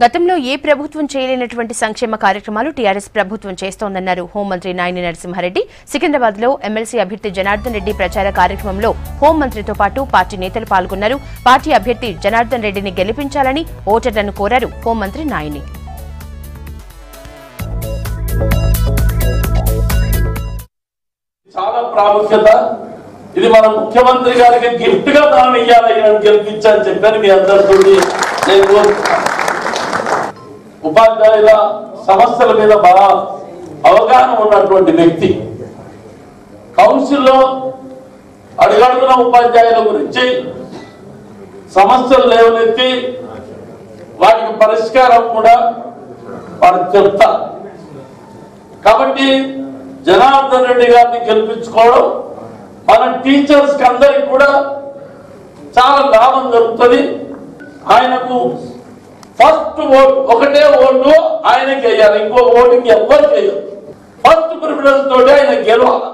గతంలో ఏ ప్రభుత్వం చేయలేనటువంటి సంక్షేమ కార్యక్రమాలు టీఆర్ఎస్ ప్రభుత్వం చేస్తోందన్నారు హోంమంత్రి నాయిని నరసింహారెడ్డి. సికింద్రాబాద్ లో ఎమ్మెల్సీ అభ్యర్థి జనార్దన్ రెడ్డి ప్రచార కార్యక్రమంలో హోంమంత్రితో పాటు పార్టీ నేతలు పాల్గొన్నారు. పార్టీ అభ్యర్థి జనార్దన్ రెడ్డిని గెలిపించాలని ఓటర్లను కోరారు హోంమంత్రి నాయిని. చాలా ప్రాముఖ్యత ఇది మన ముఖ్యమంత్రి గారికి గిఫ్ట్ గా మనం ఇవ్వాలి గెలిపించని చెప్పాను మీ అందరితో. నేను ఉపాధ్యాయుల సమస్యల మీద బాగా అవగాహన ఉన్నటువంటి వ్యక్తి. కౌన్సిల్లో అడుగడుగున ఉపాధ్యాయుల గురించి సమస్యలు లేవనెత్తి వాటికి పరిష్కారం కూడా వారు చెప్తారు. కాబట్టి జనార్దన్ రెడ్డి గారిని గెలిపించుకోవడం మన టీచర్స్ కి అందరికి కూడా చాలా లాభం జరుగుతుంది. ఆయనకు ఫస్ట్ ఓటు ఒకటే ఓటు ఆయనకి వేయాలి, ఇంకో ఓటుకి ఎవ్వరికి వేయాలి. ఫస్ట్ ప్రిఫరెన్స్ తోటి ఆయన గెలవాలి.